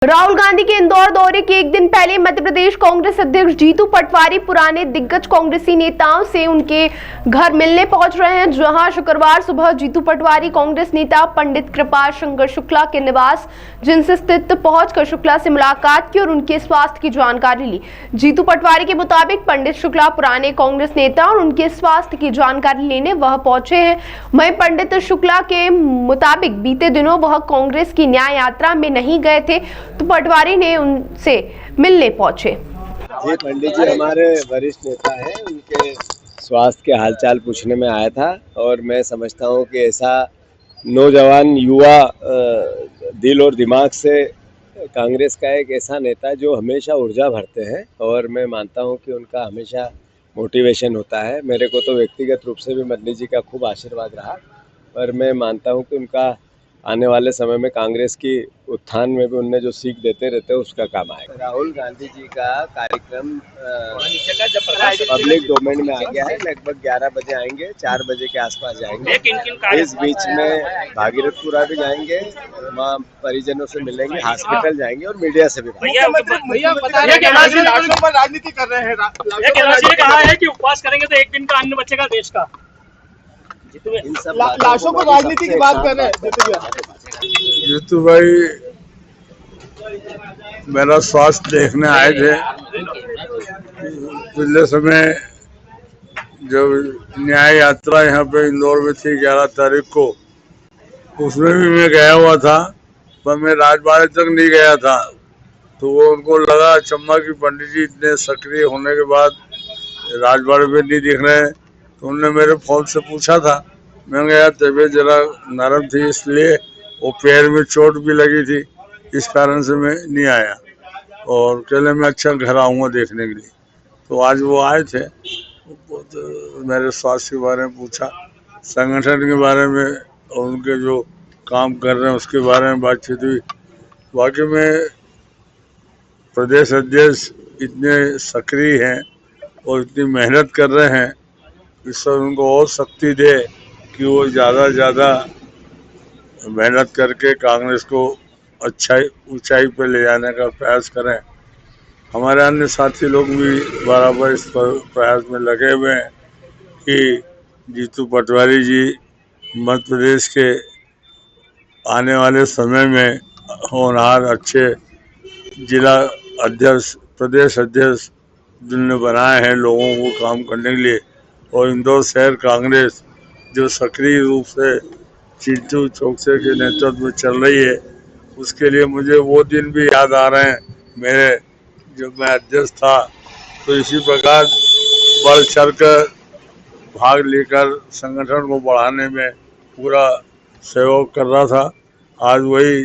राहुल गांधी के इंदौर दौरे के एक दिन पहले मध्य प्रदेश कांग्रेस अध्यक्ष जीतू पटवारी पुराने दिग्गज कांग्रेसी नेताओं से उनके घर मिलने पहुंच रहे हैं, जहां शुक्रवार सुबह जीतू पटवारी कांग्रेस नेता पंडित कृपाल शंकर शुक्ला के निवास जिनसे स्थित पहुंचकर शुक्ला से मुलाकात की और उनके स्वास्थ्य की जानकारी ली। जीतू पटवारी के मुताबिक पंडित शुक्ला पुराने कांग्रेस नेता और उनके स्वास्थ्य की जानकारी लेने वह पहुंचे हैं। वहीं पंडित शुक्ला के मुताबिक बीते दिनों वह कांग्रेस की न्याय यात्रा में नहीं गए थे, तो पटवारी ने उनसे मिलने पहुंचे। जी, पंडित जी हमारे वरिष्ठ नेता हैं, उनके स्वास्थ्य के हालचाल पूछने में आया था और मैं समझता हूं कि ऐसा नौजवान युवा दिल और दिमाग से कांग्रेस का एक ऐसा नेता जो हमेशा ऊर्जा भरते हैं और मैं मानता हूं कि उनका हमेशा मोटिवेशन होता है। मेरे को तो व्यक्तिगत रूप से भी पंडित जी का खूब आशीर्वाद रहा, पर मैं मानता हूं कि उनका आने वाले समय में कांग्रेस की उत्थान में भी उनने जो सीख देते रहते हैं उसका काम आएगा। राहुल गांधी जी का कार्यक्रम पब्लिक डोमेन में आ गया है। लगभग 11 बजे आएंगे, 4 बजे के आसपास जाएंगे। इस बीच में भागीरथपुरा भी जाएंगे, वहाँ परिजनों से मिलेंगे, हॉस्पिटल जाएंगे और मीडिया से भी। राजनीति कर रहे हैं, कहा है कि उपवास करेंगे तो एक दिन का अन्न बचेगा देश का। इन सब लाशों को राजनीति की बात कर रहे हैं। जीतू भाई मेरा स्वास्थ्य देखने आए थे। पिछले समय जब न्याय यात्रा यहाँ पे इंदौर में थी 11 तारीख को, उसमें भी मैं गया हुआ था, पर मैं राजबाड़े तक नहीं गया था। तो वो उनको लगा चम्मा की पंडित जी इतने सक्रिय होने के बाद राजबाड़े पे नहीं दिख रहे हैं, तो उन्होंने मेरे फोन से पूछा था। मैं गया, तबीयत जरा नरम थी इसलिए, वो पैर में चोट भी लगी थी, इस कारण से मैं नहीं आया और कहले मैं अच्छा घर आऊँगा देखने के लिए। तो आज वो आए थे, तो मेरे स्वास्थ्य के बारे में पूछा, संगठन के बारे में और उनके जो काम कर रहे हैं उसके बारे में बातचीत हुई। वाकई में प्रदेश अध्यक्ष इतने सक्रिय हैं और इतनी मेहनत कर रहे हैं, ईश्वर उनको और शक्ति दे कि वो ज़्यादा से ज़्यादा मेहनत करके कांग्रेस को ऊंचाई पर ले जाने का प्रयास करें। हमारे अन्य साथी लोग भी बराबर इस प्रयास में लगे हुए हैं कि जीतू पटवारी जी मध्य प्रदेश के आने वाले समय में होनहार अच्छे जिला अध्यक्ष, प्रदेश अध्यक्ष जिन्होंने बनाए हैं लोगों को काम करने के लिए, और इंदौर शहर कांग्रेस जो सक्रिय रूप से चिंटू चौकसे के नेतृत्व में चल रही है, उसके लिए मुझे वो दिन भी याद आ रहे हैं मेरे, जब मैं अध्यक्ष था। तो इसी प्रकार बढ़ चढ़ कर भाग लेकर संगठन को बढ़ाने में पूरा सहयोग कर रहा था। आज वही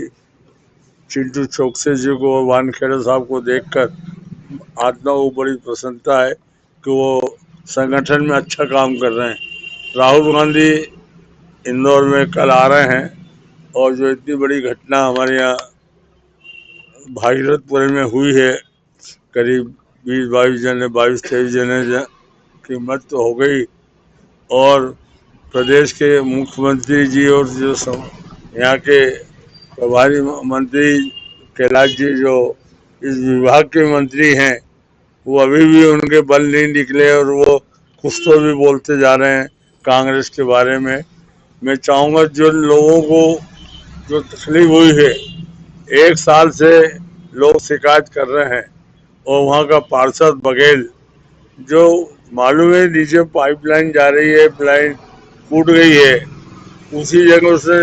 चिंटू चौकसे जी को और वानखेड़े साहब को देखकर आत्मा को बड़ी प्रसन्नता है कि वो संगठन में अच्छा काम कर रहे हैं। राहुल गांधी इंदौर में कल आ रहे हैं और जो इतनी बड़ी घटना हमारे यहाँ भागीरथपुर में हुई है, करीब 22-23 जने की मृत्यु हो गई, और प्रदेश के मुख्यमंत्री जी और जो यहाँ के प्रभारी मंत्री कैलाश जी जो इस विभाग के मंत्री हैं, वो अभी भी उनके बल नहीं निकले और वो कुछ तो भी बोलते जा रहे हैं कांग्रेस के बारे में। मैं चाहूँगा जो लोगों को जो तकलीफ हुई है, 1 साल से लोग शिकायत कर रहे हैं, और वहाँ का पार्षद बघेल जो मालूम है नीचे पाइपलाइन जा रही है, लाइन फूट गई है, उसी जगह से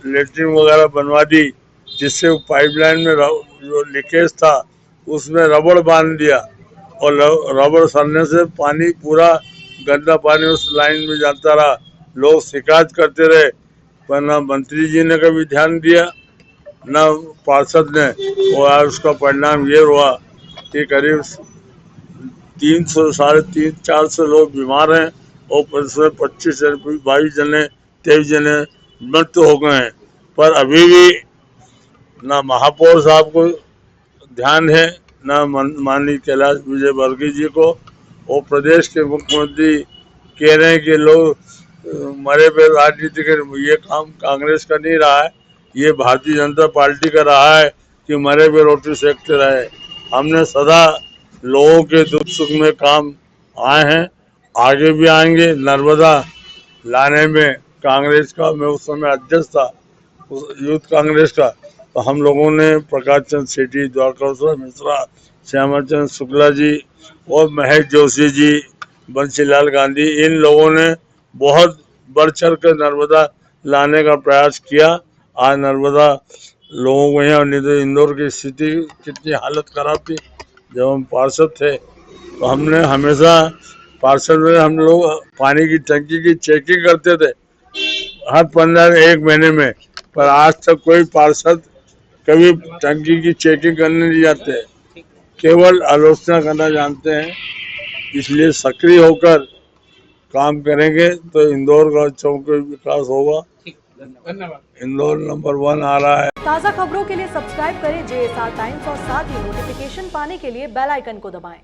लेटरिन वगैरह बनवा दी, जिससे पाइपलाइन में जो लीकेज था उसमें रबड़ बांध दिया, और रबड़ सड़ने से पानी पूरा गंदा पानी उस लाइन में जाता रहा। लोग शिकायत करते रहे, पर ना मंत्री जी ने कभी ध्यान दिया ना पार्षद ने, और आज उसका परिणाम ये हुआ कि करीब 300-400 लोग बीमार हैं और उसमें 22 जने मृत्यु हो गए हैं। पर अभी भी ना महापौर साहब को ध्यान है, ना माननीय कैलाश विजय वर्गीय जी को, और प्रदेश के मुख्यमंत्री कह रहे हैं कि लोग मरे पे राजनीति के, ये काम कांग्रेस का नहीं रहा है, ये भारतीय जनता पार्टी का रहा है। कि मरे पे रोटी सेकते रहे। हमने सदा लोगों के दुख सुख में काम आए हैं, आगे भी आएंगे। नर्मदा लाने में कांग्रेस का, मैं उस समय अध्यक्ष था यूथ कांग्रेस का, तो हम लोगों ने प्रकाश चंद्र सेठी, द्वारका मिश्रा, श्यामा चंद्र शुक्ला जी और महेश जोशी जी, बंसीलाल गांधी, इन लोगों ने बहुत बढ़ चढ़ कर नर्मदा लाने का प्रयास किया। आज नर्मदा लोगों को यहाँ, नहीं तो इंदौर की स्थिति कितनी हालत खराब थी। जब हम पार्षद थे तो हमने हमेशा पार्षद में हम लोग पानी की टंकी की चेकिंग करते थे हर 15 महीने में, पर आज तक कोई पार्षद कभी टंकी की चेकिंग करने नहीं जाते, केवल आलोचना करना जानते हैं। इसलिए सक्रिय होकर काम करेंगे तो इंदौर का चौमुखी विकास होगा। इंदौर नंबर 1 आ रहा है। ताज़ा खबरों के लिए सब्सक्राइब करें JSR टाइम्स और साथ ही नोटिफिकेशन पाने के लिए बेल आइकन को दबाएं।